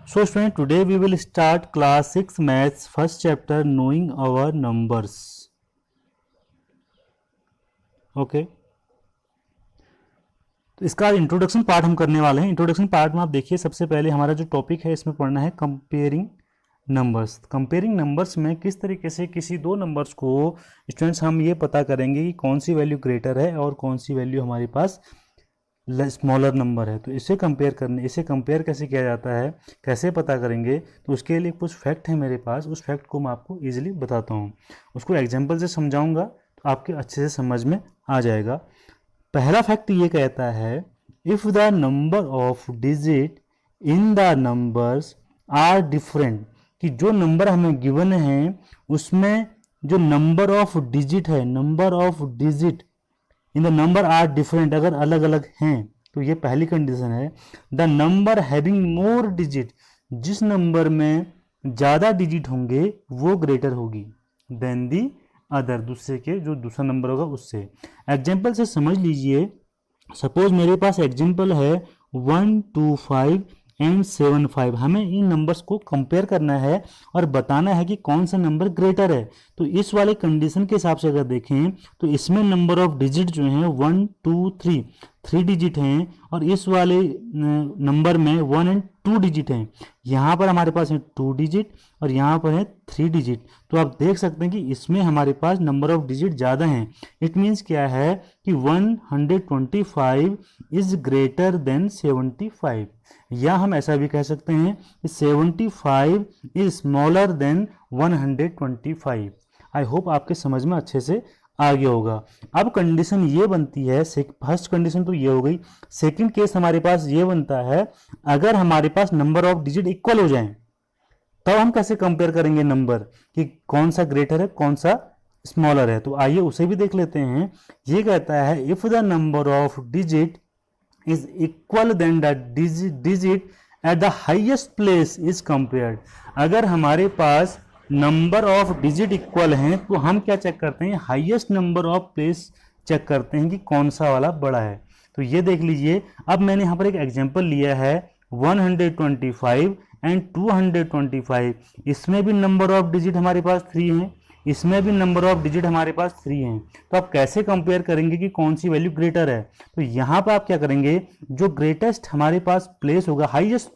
So student, today we will start class 6 maths first chapter knowing our numbers. Okay. तो इसका introduction part हम करने वाले हैं। इंट्रोडक्शन पार्ट में आप देखिए, सबसे पहले हमारा जो टॉपिक है इसमें पढ़ना है कंपेयरिंग नंबर्स। कंपेयरिंग नंबर्स में किस तरीके से किसी दो नंबर्स को स्टूडेंट्स हम ये पता करेंगे कि कौन सी वैल्यू ग्रेटर है और कौन सी वैल्यू हमारे पास स्मॉलर नंबर है। तो इसे कंपेयर कैसे किया जाता है, कैसे पता करेंगे, तो उसके लिए कुछ फैक्ट है मेरे पास। उस फैक्ट को मैं आपको इजीली बताता हूँ, उसको एग्जांपल से समझाऊंगा तो आपके अच्छे से समझ में आ जाएगा। पहला फैक्ट ये कहता है, if the number of digit in the numbers are different, कि जो नंबर हमें गिवन है उसमें जो नंबर ऑफ डिजिट है, number of digit in the number are different, अगर अलग अलग हैं, तो ये पहली कंडीशन है। The number having more digit, जिस नंबर में ज़्यादा डिजिट होंगे वो ग्रेटर होगी देन दी अदर, दूसरे के जो दूसरा नंबर होगा उससे। एग्जाम्पल से समझ लीजिए, सपोज मेरे पास एग्जाम्पल है 1 2 5 एंड 7 5। हमें इन नंबर्स को कंपेयर करना है और बताना है कि कौन सा नंबर ग्रेटर है। तो इस वाले कंडीशन के हिसाब से अगर देखें तो इसमें नंबर ऑफ डिजिट जो हैं 1 2 3 डिजिट हैं, और इस वाले नंबर में 1 एंड 2 डिजिट हैं। यहाँ पर हमारे पास है 2 डिजिट और यहाँ पर है 3 डिजिट। तो आप देख सकते हैं कि इसमें हमारे पास नंबर ऑफ डिजिट ज़्यादा हैं। इट मीन्स क्या है कि 125 इज ग्रेटर देन 75, या हम ऐसा भी कह सकते हैं कि 75 is smaller than 125। I hope आपके समझ में अच्छे से आ गया होगा। अब कंडीशन ये बनती है, फर्स्ट कंडीशन तो ये हो गई। सेकंड केस हमारे पास ये बनता है, अगर हमारे पास नंबर ऑफ डिजिट इक्वल हो जाएं तब हम कैसे कंपेयर करेंगे नंबर, कि कौन सा ग्रेटर है कौन सा स्मॉलर है। तो आइए उसे भी देख लेते हैं। ये कहता है, if the number of digit is equal than the digit at the highest place is compared। अगर हमारे पास नंबर ऑफ डिजिट इक्वल हैं तो हम क्या चेक करते हैं, highest number of place check करते हैं कि कौन सा वाला बड़ा है। तो ये देख लीजिए, अब मैंने यहाँ पर एक एग्जांपल लिया है 125 एंड 225। इसमें भी नंबर ऑफ डिजिट हमारे पास 3 हैं, इसमें भी नंबर ऑफ डिजिट हमारे पास 3 हैं। तो आप कैसे कंपेयर करेंगे कि कौन सी वैल्यू ग्रेटर है। तो यहाँ पर आप क्या करेंगे, जो ग्रेटेस्ट हमारे पास प्लेस होगा, हाईएस्ट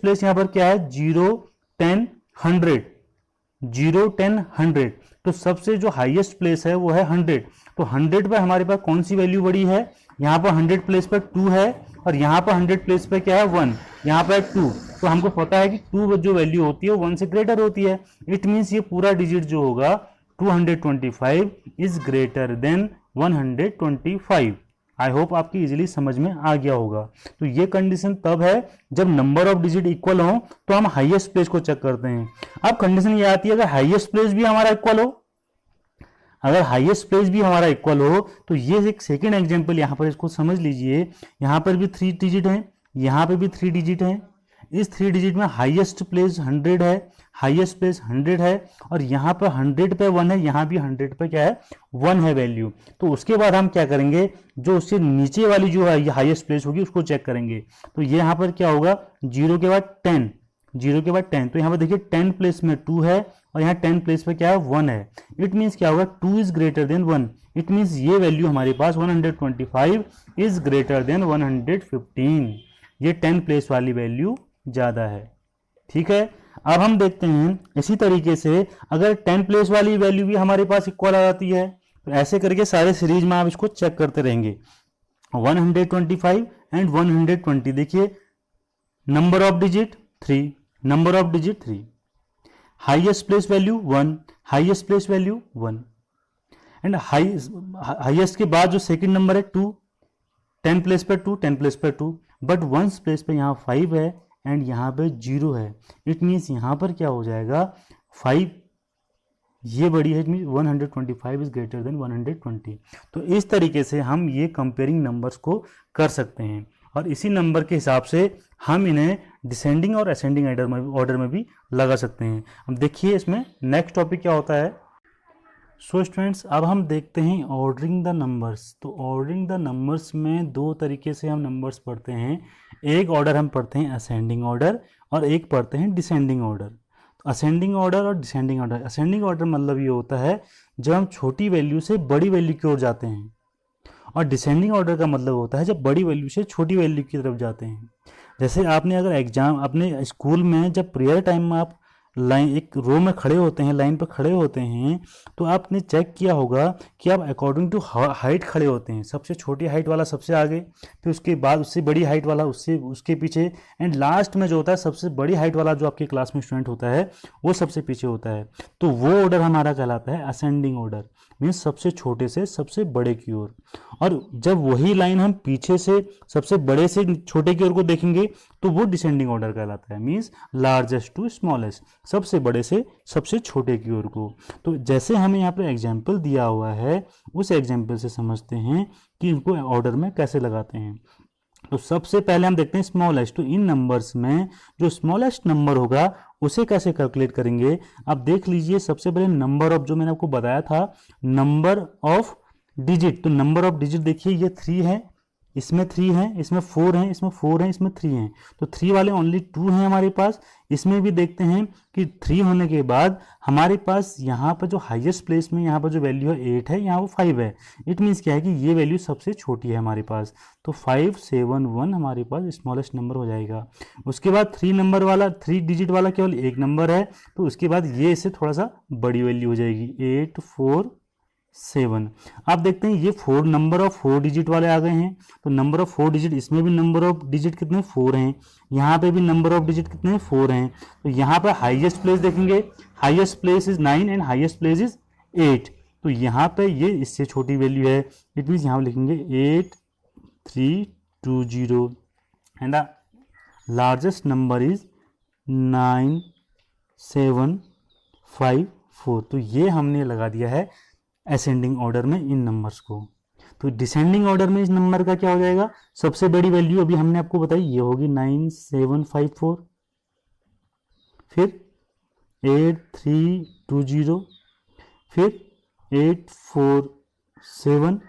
प्लेस यहाँ पर क्या है, 0 10 100, 0 10 100। तो सबसे जो हाईएस्ट प्लेस है वो है 100। तो 100 पर हमारे पास कौन सी वैल्यू बड़ी है, यहाँ पर 100 प्लेस पर 2 है और यहाँ पर 100 प्लेस पर क्या है 1, यहाँ पर 2। तो हमको पता है कि 2 जो वैल्यू होती है 1 से ग्रेटर होती है। इट मीन्स ये पूरा डिजिट जो होगा 225 is greater than 125। I hope आपकी इजीली समझ में आ गया होगा। तो ये कंडीशन तब है जब नंबर ऑफ डिजिट इक्वल हो तो हम हाईएस्ट प्लेस को चेक करते हैं। अब कंडीशन ये आती है, अगर हाईएस्ट प्लेस भी हमारा इक्वल हो, अगर हाईएस्ट प्लेस भी हमारा इक्वल हो, तो ये एक सेकेंड एग्जांपल यहाँ पर इसको समझ लीजिए। यहाँ पर भी 3 डिजिट हैं, यहाँ पर भी 3 डिजिट हैं। इस 3 डिजिट में हाईएस्ट प्लेस 100 है, हाईएस्ट प्लेस 100 है, और यहाँ पर 100 पे 1 है, यहाँ भी 100 पे क्या है 1 है वैल्यू। तो उसके बाद हम क्या करेंगे, जो उससे नीचे वाली जो है हाईएस्ट प्लेस होगी उसको चेक करेंगे। तो ये यहाँ पर क्या होगा, 0 के बाद 10, 0 के बाद 10। तो यहाँ पर देखिए 10 प्लेस में 2 है और यहाँ 10 प्लेस पे क्या है 1 है। इट मीन्स क्या होगा, 2 is greater than 1। It means ये वैल्यू हमारे पास 125 इज ग्रेटर देन 115। ये 10 प्लेस वाली वैल्यू ज़्यादा है। ठीक है, अब हम देखते हैं इसी तरीके से अगर 10 प्लेस वाली वैल्यू भी हमारे पास इक्वल आ जाती है, तो ऐसे करके सारे सीरीज में आप इसको चेक करते रहेंगे। 125 एंड 120, देखिए number of digit 3, number of digit 3, highest place value 1, highest place value 1, and highest के बाद जो सेकंड नंबर है 2, 10 प्लेस पर 2, 10 प्लेस पर 2, बट 1 प्लेस पर यहाँ 5 है एंड यहाँ पे 0 है। इट मीन्स यहाँ पर क्या हो जाएगा, 5 ये बड़ी है, it means 125 is greater than 120। तो इस तरीके से हम ये कंपेयरिंग नंबर्स को कर सकते हैं, और इसी नंबर के हिसाब से हम इन्हें डिसेंडिंग और असेंडिंग ऑर्डर में भी लगा सकते हैं। अब देखिए इसमें नेक्स्ट टॉपिक क्या होता है। सो स्टूडेंट्स, अब हम देखते हैं ऑर्डरिंग द नंबर्स। तो ऑर्डरिंग द नंबर्स में दो तरीके से हम नंबर्स पढ़ते हैं। एक ऑर्डर हम पढ़ते हैं असेंडिंग ऑर्डर और एक पढ़ते हैं डिसेंडिंग ऑर्डर। तो असेंडिंग ऑर्डर और डिसेंडिंग ऑर्डर, असेंडिंग ऑर्डर मतलब ये होता है जब हम छोटी वैल्यू से बड़ी वैल्यू की ओर जाते हैं, और डिसेंडिंग ऑर्डर का मतलब होता है जब बड़ी वैल्यू से छोटी वैल्यू की तरफ जाते हैं। जैसे आपने अगर एग्जाम अपने स्कूल में जब प्रेयर टाइम में आप लाइन एक रो में खड़े होते हैं, लाइन पर खड़े होते हैं, तो आपने चेक किया होगा कि आप अकॉर्डिंग टू हाइट खड़े होते हैं। सबसे छोटी हाइट वाला सबसे आगे, फिर उसके बाद उससे बड़ी हाइट वाला उससे उसके पीछे, एंड लास्ट में जो होता है सबसे बड़ी हाइट वाला जो आपके क्लास में स्टूडेंट होता है वो सबसे पीछे होता है। तो वो ऑर्डर हमारा कहलाता है असेंडिंग ऑर्डर, मीन्स सबसे छोटे से सबसे बड़े की ओर। और जब वही लाइन हम पीछे से सबसे बड़े से छोटे की ओर को देखेंगे तो वो डिसेंडिंग ऑर्डर कहलाता है, मीन्स लार्जेस्ट टू स्मॉलेस्ट, सबसे बड़े से सबसे छोटे की ओर को। तो जैसे हमें यहाँ पर एग्जाम्पल दिया हुआ है उस एग्जाम्पल से समझते हैं कि इनको ऑर्डर में कैसे लगाते हैं। तो सबसे पहले हम देखते हैं स्मॉलेस्ट। तो इन नंबर्स में जो स्मॉलेस्ट नंबर होगा उसे कैसे कैलकुलेट करेंगे। आप देख लीजिए, सबसे पहले नंबर ऑफ, जो मैंने आपको बताया था नंबर ऑफ डिजिट, तो नंबर ऑफ डिजिट देखिए ये 3 है, इसमें 3 है, इसमें 4 है, इसमें 4 है, इसमें 3 है। तो 3 वाले ओनली 2 हैं हमारे पास। इसमें भी देखते हैं कि 3 होने के बाद हमारे पास यहाँ पर जो हाईएस्ट प्लेस में यहाँ पर जो वैल्यू है 8 है, यहाँ वो 5 है। इट मीन्स क्या है कि ये वैल्यू सबसे छोटी है हमारे पास। तो 571 हमारे पास स्मॉलेस्ट नंबर हो जाएगा। उसके बाद 3 नंबर वाला, 3 डिजिट वाला केवल एक नंबर है, तो उसके बाद ये इससे थोड़ा सा बड़ी वैल्यू हो जाएगी 847। आप देखते हैं ये 4 नंबर ऑफ 4 डिजिट वाले आ गए हैं। तो नंबर ऑफ 4 डिजिट, इसमें भी नंबर ऑफ डिजिट कितने 4 हैं, यहाँ पे भी नंबर ऑफ डिजिट कितने 4 हैं। तो यहाँ पर हाईएस्ट प्लेस देखेंगे, highest place is 9 and highest place is 8। तो यहाँ पे ये इससे छोटी वैल्यू है। इट मीन्स यहाँ लिखेंगे 8320 and the largest number is 9754। तो ये हमने लगा दिया है असेंडिंग ऑर्डर में इन नंबर्स को। तो डिसेंडिंग ऑर्डर में इस नंबर का क्या हो जाएगा, सबसे बड़ी वैल्यू अभी हमने आपको बताई ये होगी 9754, फिर 8320, फिर 847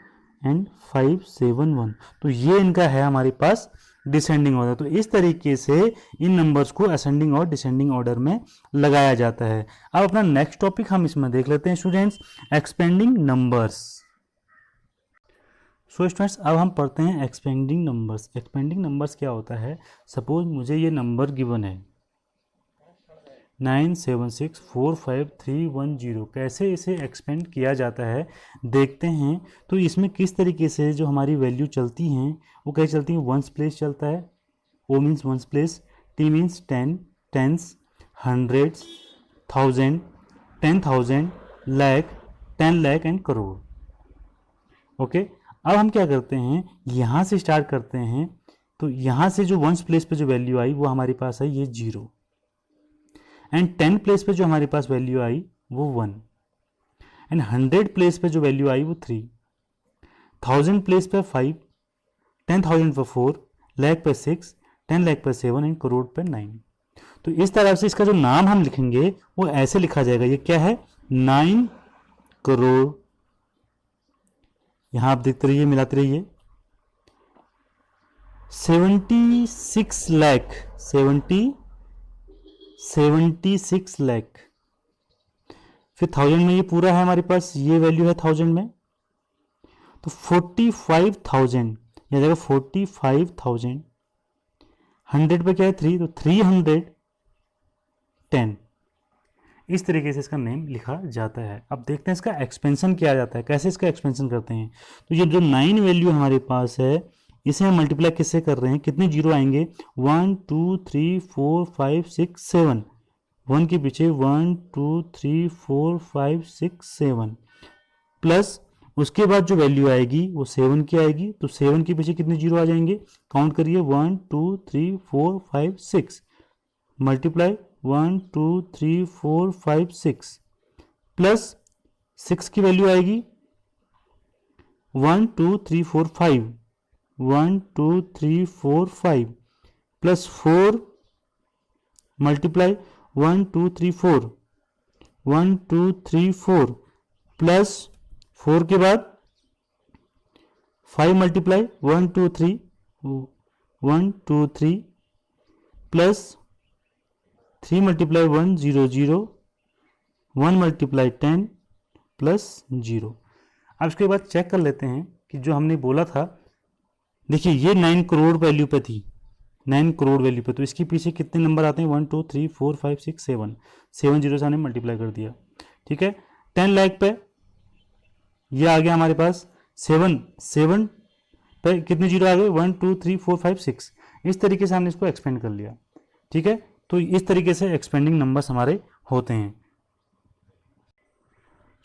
एंड 571। तो ये इनका है हमारे पास डिसेंडिंग ऑर्डर। तो इस तरीके से इन नंबर्स को असेंडिंग और डिसेंडिंग ऑर्डर में लगाया जाता है। अब अपना नेक्स्ट टॉपिक हम इसमें देख लेते हैं students, expanding numbers. So students अब हम पढ़ते हैं एक्सपेंडिंग नंबर्स। एक्सपेंडिंग नंबर्स क्या होता है, सपोज मुझे ये नंबर गिवन है 976453110, कैसे इसे एक्सपेंड किया जाता है देखते हैं। तो इसमें किस तरीके से जो हमारी वैल्यू चलती हैं वो कैसे चलती हैं, वंस प्लेस चलता है, O means ones place, T means 10, tens, hundreds, thousand, 10,000, lakh, 10 lakh and crore. Okay, अब हम क्या करते हैं, यहाँ से स्टार्ट करते हैं। तो यहाँ से जो वंस प्लेस पे जो वैल्यू आई वो हमारे पास है ये 0, एंड 10 प्लेस पे जो हमारे पास वैल्यू आई वो 1, एंड 100 प्लेस पे जो वैल्यू आई वो 3, 1000 प्लेस पे 5, 10,000 पे 4, लाख पे 6, 10 लाख पे 7 एंड करोड़ पे 9। तो इस तरह से इसका जो नाम हम लिखेंगे वो ऐसे लिखा जाएगा, ये क्या है 9 करोड़। यहां आप देखते रहिए, मिलाते रहिए, 76 लाख, 76 लाख, फिर 1000 में ये पूरा है हमारे पास, ये वैल्यू है 1000 में, तो 45,000, यह जाएगा 45,000। 100 पे क्या है 3, तो 310। इस तरीके से इसका नेम लिखा जाता है। अब देखते हैं इसका एक्सपेंशन किया जाता है, कैसे इसका एक्सपेंशन करते हैं। तो ये जो 9 वैल्यू हमारे पास है इसे हम मल्टीप्लाई किससे कर रहे हैं, कितने जीरो आएंगे, 1 2 3 4 5 6 7, 1 के पीछे 1 2 3 4 5 6 7, प्लस उसके बाद जो वैल्यू आएगी वो 7 की आएगी। तो 7 के पीछे कितने जीरो आ जाएंगे, काउंट करिए, 1 2 3 4 5 6, मल्टीप्लाई 1 2 3 4 5 6, प्लस 6 की वैल्यू आएगी 1 2 3 4 5, 1 2 3 4 5, प्लस 4, मल्टीप्लाई 1 2 3 4, 1 2 3 4, प्लस 4 के बाद 5 multiply 1 2 3, 1 2 3, plus 3 multiply 1 0 0, 1 multiply 10 plus 0। अब इसके बाद चेक कर लेते हैं कि जो हमने बोला था, देखिए ये 9 करोड़ वैल्यू पे थी, 9 करोड़ वैल्यू पे, तो इसके पीछे कितने नंबर आते हैं 1 2 3 4 5 6 7, 7 जीरो से हमने मल्टीप्लाई कर दिया। ठीक है, 10 लाख पे ये आ गया हमारे पास 7 पे कितने जीरो आ गए 1 2 3 4 5 6। इस तरीके से हमने इसको एक्सपेंड कर लिया। ठीक है, तो इस तरीके से एक्सपेंडिंग नंबर्स हमारे होते हैं।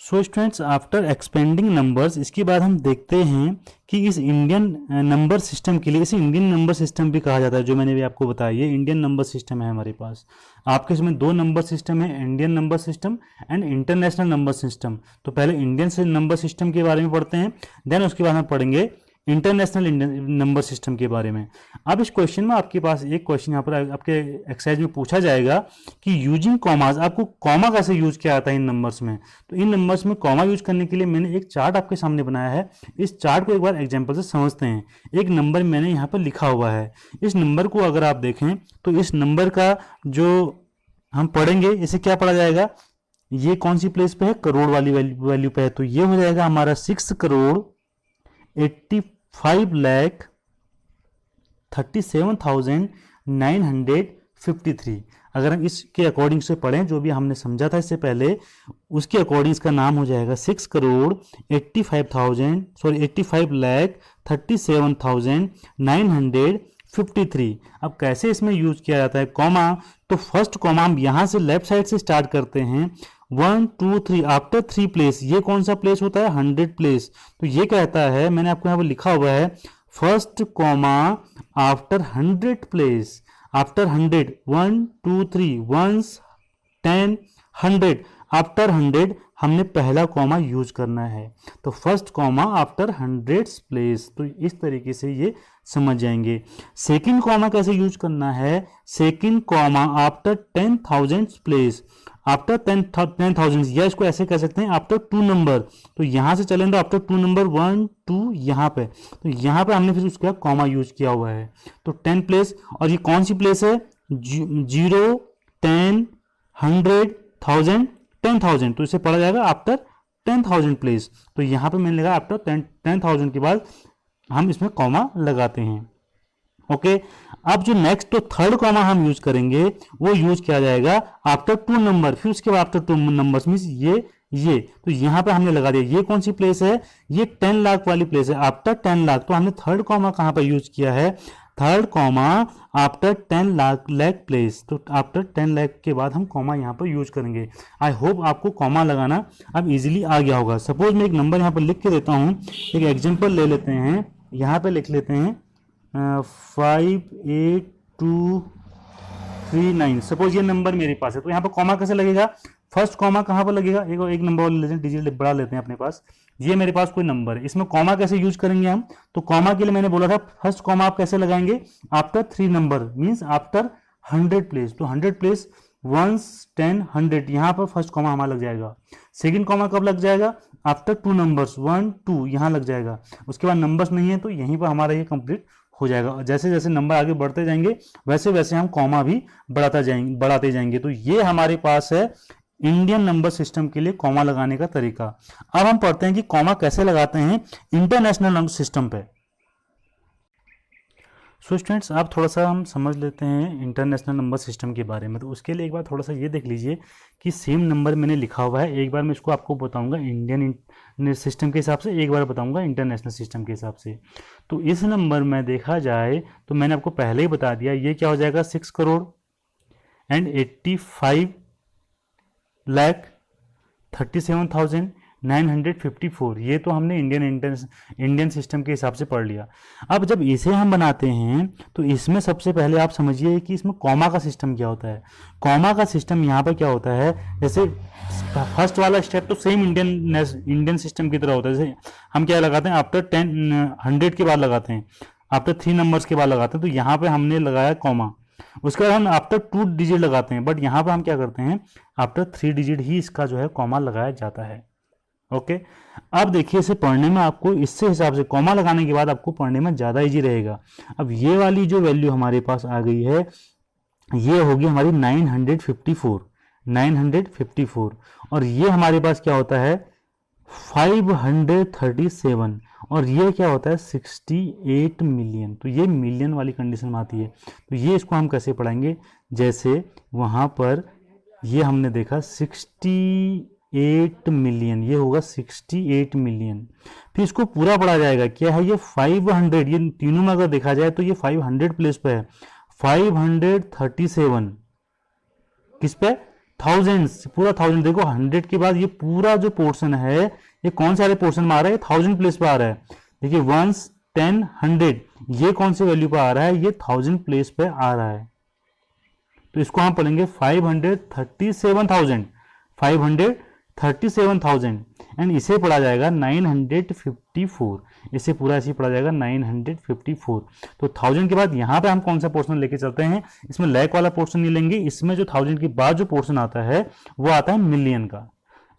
So students, after expanding numbers, इसके बाद हम देखते हैं कि इस इंडियन नंबर सिस्टम के लिए, इसे इंडियन नंबर सिस्टम भी कहा जाता है, जो मैंने भी आपको बताया, ये इंडियन नंबर सिस्टम है हमारे पास। आपके इसमें 2 नंबर सिस्टम है, Indian number system and international number system. तो पहले इंडियन से नंबर सिस्टम के बारे में पढ़ते हैं, देन उसके बाद हम पढ़ेंगे इंटरनेशनल नंबर सिस्टम के बारे में। अब इस क्वेश्चन में आपके पास एक क्वेश्चन यहाँ पर आपके एक्सरसाइज में पूछा जाएगा कि यूजिंग कॉमाज, आपको कॉमा कैसे यूज किया जाता है इन नंबर्स में। तो इन नंबर्स में कॉमा यूज करने के लिए मैंने एक चार्ट आपके सामने बनाया है। इस चार्ट को एक बार एग्जाम्पल से समझते हैं। एक नंबर मैंने यहाँ पर लिखा हुआ है, इस नंबर को अगर आप देखें तो इस नंबर का जो हम पढ़ेंगे, इसे क्या पढ़ा जाएगा, ये कौन सी प्लेस पे है, करोड़ वाली वैल्यू पे है, तो ये हो जाएगा हमारा 6 करोड़ 85,37,953। अगर हम इसके अकॉर्डिंग से पढ़ें, जो भी हमने समझा था इससे पहले, उसके अकॉर्डिंग इसका नाम हो जाएगा 6 करोड़ 85,37,953। अब कैसे इसमें यूज किया जाता है कॉमा, तो फर्स्ट कॉमा हम यहां से लेफ्ट साइड से स्टार्ट करते हैं, 1 2 3, आफ्टर 3 प्लेस, ये कौन सा प्लेस होता है 100 प्लेस। तो ये कहता है, मैंने आपको यहाँ पर लिखा हुआ है, first comma after 100 place, after 100, 1 2 3 1 10 100, after 100 हमने पहला कॉमा यूज करना है। तो फर्स्ट कॉमा आफ्टर 100 प्लेस, तो इस तरीके से ये समझ जाएंगे। सेकंड कॉमा कैसे यूज करना है, second comma after 10,000 place, after 10,000, या इसको ऐसे कह सकते हैं आफ्टर 2 नंबर। तो यहां से चलें तो आफ्टर 2 नंबर 1 2 यहाँ पे, तो यहाँ पे हमने फिर उसका कॉमा यूज किया हुआ है। तो 10 प्लेस, और ये कौन सी प्लेस है, 0 10 100 1000 10,000, तो इसे पढ़ा जाएगा आफ्टर 10,000 प्लेस। तो यहाँ पे मैंने लगा आफ्टर 10,000 के बाद हम इसमें कॉमा लगाते हैं। ओके, अब जो नेक्स्ट तो थर्ड कॉमा हम यूज करेंगे, वो यूज किया जाएगा आफ्टर 2 नंबर, फिर उसके बाद आफ्टर 2 नंबर्स मींस ये तो यहाँ पे हमने लगा दिया। ये कौन सी प्लेस है, ये 10 लाख वाली प्लेस है, आफ्टर 10 लाख। तो हमने थर्ड कॉमा कहाँ पर यूज किया है, third comma after 10 lakh place. तो आफ्टर 10 लाख के बाद हम कॉमा यहाँ पर यूज करेंगे। आई होप आपको कॉमा लगाना अब इजीली आ गया होगा। सपोज मैं एक नंबर यहाँ पर लिख के देता हूँ, एक एग्जांपल ले लेते हैं, यहाँ पे लिख लेते हैं 58239। सपोज ये नंबर मेरे पास है, तो यहाँ पर कॉमा कैसे लगेगा, फर्स्ट कॉमा कहाँ पर लगेगा, एक नंबर और लेते हैं, डिजिट बढ़ा लेते हैं अपने पास। ये मेरे पास कोई नंबर है, इसमें कॉमा कैसे यूज करेंगे हम, तो कॉमा के लिए मैंने बोला था फर्स्ट कॉमा आप कैसे लगाएंगे, after 3 number means after 100 place. तो 100 प्लेस 1 10 100, यहाँ पर फर्स्ट कॉमा हमारा लग जाएगा। सेकंड कॉमा कब लग जाएगा, आफ्टर 2 नंबर्स 1 2 यहाँ लग जाएगा। उसके बाद नंबर्स नहीं है तो यहीं पर हमारा ये कंप्लीट हो जाएगा। जैसे जैसे नंबर आगे बढ़ते जाएंगे वैसे वैसे हम कॉमा भी बढ़ाते जाएंगे। तो ये हमारे पास है इंडियन नंबर सिस्टम के लिए कॉमा लगाने का तरीका। अब हम पढ़ते हैं कि कॉमा कैसे लगाते हैं इंटरनेशनल नंबर सिस्टम पे। सो स्टूडेंट्स, आप थोड़ा सा हम समझ लेते हैं इंटरनेशनल नंबर सिस्टम के बारे में। तो उसके लिए एक बार थोड़ा सा ये देख लीजिए कि सेम नंबर मैंने लिखा हुआ है, एक बार मैं इसको आपको बताऊंगा इंडियन सिस्टम के हिसाब से, एक बार बताऊंगा इंटरनेशनल सिस्टम के हिसाब से। तो इस नंबर में देखा जाए तो मैंने आपको पहले ही बता दिया, ये क्या हो जाएगा 6 करोड़ एंड 85,37,954। ये तो हमने इंडियन सिस्टम के हिसाब से पढ़ लिया। अब जब इसे हम बनाते हैं तो इसमें सबसे पहले आप समझिए कि इसमें कॉमा का सिस्टम क्या होता है। कॉमा का सिस्टम यहाँ पर क्या होता है, जैसे फर्स्ट वाला स्टेप तो सेम इंडियन सिस्टम की तरह होता है। जैसे हम क्या लगाते हैं, आफ्टर 100 के बाद लगाते हैं, आफ्टर 3 नंबर्स के बाद लगाते हैं। तो यहाँ पे हमने लगाया कॉमा, उसके बाद हम आफ्टर 2 डिजिट लगाते हैं, बट यहाँ पर हम क्या करते हैं, आफ्टर 3 डिजिट ही इसका जो है कॉमा लगाया जाता है। ओके, अब देखिए इसे पढ़ने में आपको इससे हिसाब से कॉमा लगाने के बाद आपको पढ़ने में ज़्यादा इजी रहेगा। अब ये वाली जो वैल्यू हमारे पास आ गई है ये होगी हमारी 954 और ये हमारे पास क्या होता है 537 और ये क्या होता है 68 मिलियन। तो ये मिलियन वाली कंडीशन में आती है। तो ये इसको हम कैसे पढ़ाएंगे, जैसे वहाँ पर ये हमने देखा 68 मिलियन, ये होगा 68 मिलियन। फिर इसको पूरा पढ़ा जाएगा, क्या है ये 500, ये तीनों में अगर देखा जाए तो ये 500 प्लेस पे है। 537 किस पे, थाउजेंड्स, पूरा 1000। देखो 100 के बाद ये पूरा जो पोर्शन है ये कौन सारे पोर्शन में आ रहा है, 1000 प्लेस पे आ रहा है। देखिए 1 10 100 ये कौन से वैल्यू पे आ रहा है, ये 1000 प्लेस पे आ रहा है। तो इसको हम पढ़ेंगे 537,000 एंड इसे पढ़ा जाएगा 954, इसे पूरा ऐसे पढ़ा जाएगा 954। तो 1000 के बाद यहाँ पे हम कौन सा पोर्शन लेके चलते हैं, इसमें लैक वाला पोर्शन नहीं लेंगे, इसमें जो 1000 के बाद जो पोर्शन आता है वो आता है मिलियन का।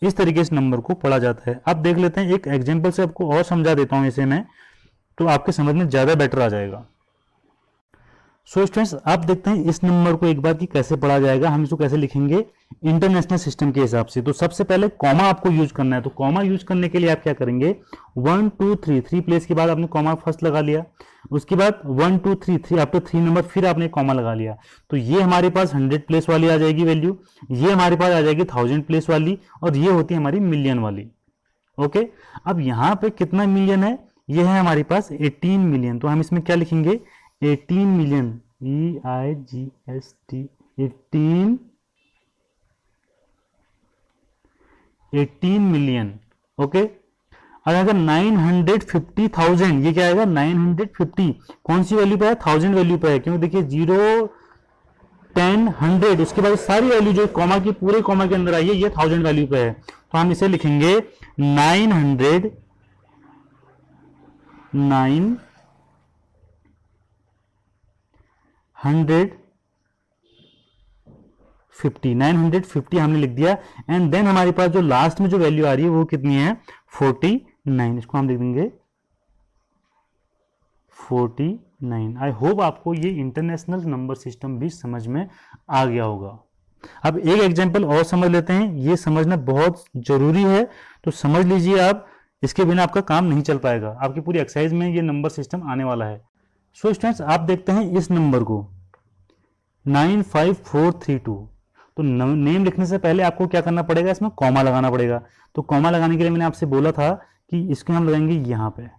इस तरीके से नंबर को पढ़ा जाता है। अब देख लेते हैं एक एग्जाम्पल से, आपको और समझा देता हूँ इसे मैं, तो आपके समझ में ज़्यादा बेटर आ जाएगा। सो स्टूडेंट्स आप देखते हैं इस नंबर को एक बार कि कैसे पढ़ा जाएगा। हम इसको कैसे लिखेंगे इंटरनेशनल सिस्टम के हिसाब से। तो सबसे पहले कॉमा आपको यूज करना है। तो कॉमा यूज करने के लिए आप क्या करेंगे, 1 2 3 3 प्लेस के बाद आपने कॉमा फर्स्ट लगा लिया, उसके बाद 1 2 3 3 आफ्टर 3 नंबर फिर आपने कॉमा लगा लिया। तो ये हमारे पास 100 प्लेस वाली आ जाएगी वैल्यू, ये हमारे पास आ जाएगी 1000 प्लेस वाली, और ये होती है हमारी मिलियन वाली। ओके, अब यहाँ पे कितना मिलियन है, ये है हमारे पास 18 मिलियन। तो हम इसमें क्या लिखेंगे 18 मिलियन, EIGST 18 मिलियन। ओके, अगर 950,000, ये क्या आएगा 950, कौन सी वैल्यू पे है, 1000 वैल्यू पे है, क्योंकि देखिए 0 10 100 उसके बाद सारी वैल्यू जो कॉमा की पूरे कॉमा के अंदर आई है ये 1000 वैल्यू पे है। तो हम इसे लिखेंगे 900 950 हमने लिख दिया। एंड देन हमारे पास जो लास्ट में जो वैल्यू आ रही है वो कितनी है 49, इसको हम लिख देंगे 49। आई होप आपको ये इंटरनेशनल नंबर सिस्टम भी समझ में आ गया होगा। अब एक एग्जांपल और समझ लेते हैं, ये समझना बहुत जरूरी है, तो समझ लीजिए आप, इसके बिना आपका काम नहीं चल पाएगा। आपकी पूरी एक्सरसाइज में ये नंबर सिस्टम आने वाला है। सो स्टूडेंट्स आप देखते हैं इस नंबर को 95432। तो नेम लिखने से पहले आपको क्या करना पड़ेगा, इसमें कॉमा लगाना पड़ेगा। तो कॉमा लगाने के लिए मैंने आपसे बोला था कि इसको हम लगाएंगे यहाँ पे, और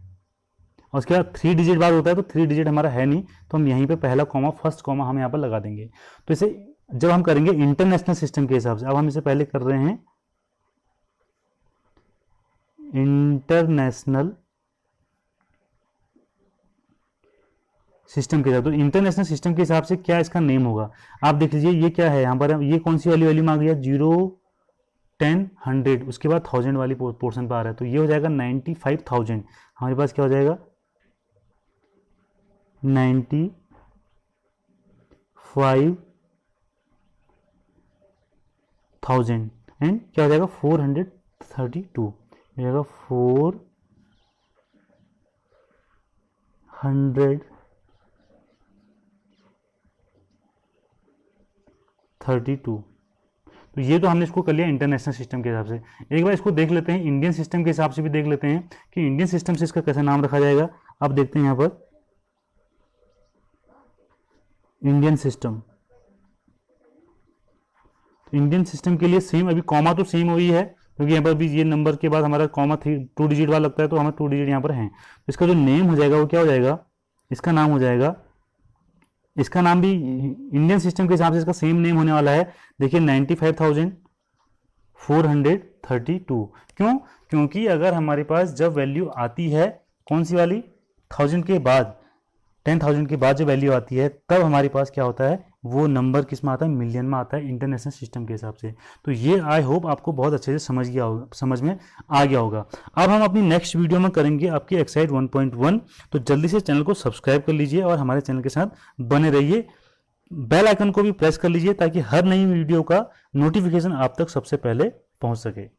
उसके बाद 3 डिजिट बाद होता है, तो 3 डिजिट हमारा है नहीं, तो हम यहीं पे पहला कॉमा, फर्स्ट कॉमा हम यहाँ पर लगा देंगे। तो इसे जब हम करेंगे इंटरनेशनल सिस्टम के हिसाब से, अब हम इसे पहले कर रहे हैं इंटरनेशनल सिस्टम के हिसाब। तो इंटरनेशनल सिस्टम के हिसाब से क्या इसका नेम होगा, आप देख लीजिए ये क्या है यहाँ पर, ये कौन सी वैल्यू में आ गया 0 10 100 उसके बाद 1000 वाली पोर्शन पर आ रहा है। तो ये हो जाएगा 95,000, हमारे पास क्या हो जाएगा 95,000 एंड क्या हो जाएगा 432, हो जाएगा 432। तो ये तो हमने इसको कर लिया इंटरनेशनल सिस्टम के हिसाब से। एक बार इसको देख लेते हैं इंडियन सिस्टम के हिसाब से भी देख लेते हैं कि इंडियन सिस्टम से इसका कैसा नाम रखा जाएगा। अब देखते हैं यहाँ पर इंडियन सिस्टम, इंडियन सिस्टम के लिए सेम, अभी कॉमा तो सेम वही है, क्योंकि यहाँ पर भी ये नंबर के बाद हमारा कॉमा 2 डिजिट वाला लगता है, तो हमें 2 डिजिट यहाँ पर हैं। तो इसका जो नेम हो जाएगा वो क्या हो जाएगा, इसका नाम हो जाएगा, इसका नाम भी इंडियन सिस्टम के हिसाब से इसका सेम नेम होने वाला है। देखिए 95,432। क्यों, क्योंकि अगर हमारे पास जब वैल्यू आती है कौन सी वाली 1000 के बाद, 10,000 के बाद जो वैल्यू आती है, तब हमारे पास क्या होता है, वो नंबर किस में आता है, मिलियन में आता है इंटरनेशनल सिस्टम के हिसाब से। तो ये आई होप आपको बहुत अच्छे से समझ में आ गया होगा। अब हम अपनी नेक्स्ट वीडियो में करेंगे आपकी एक्सरसाइज 1.1। तो जल्दी से चैनल को सब्सक्राइब कर लीजिए और हमारे चैनल के साथ बने रहिए। बेल आइकन को भी प्रेस कर लीजिए ताकि हर नई वीडियो का नोटिफिकेशन आप तक सबसे पहले पहुंच सके।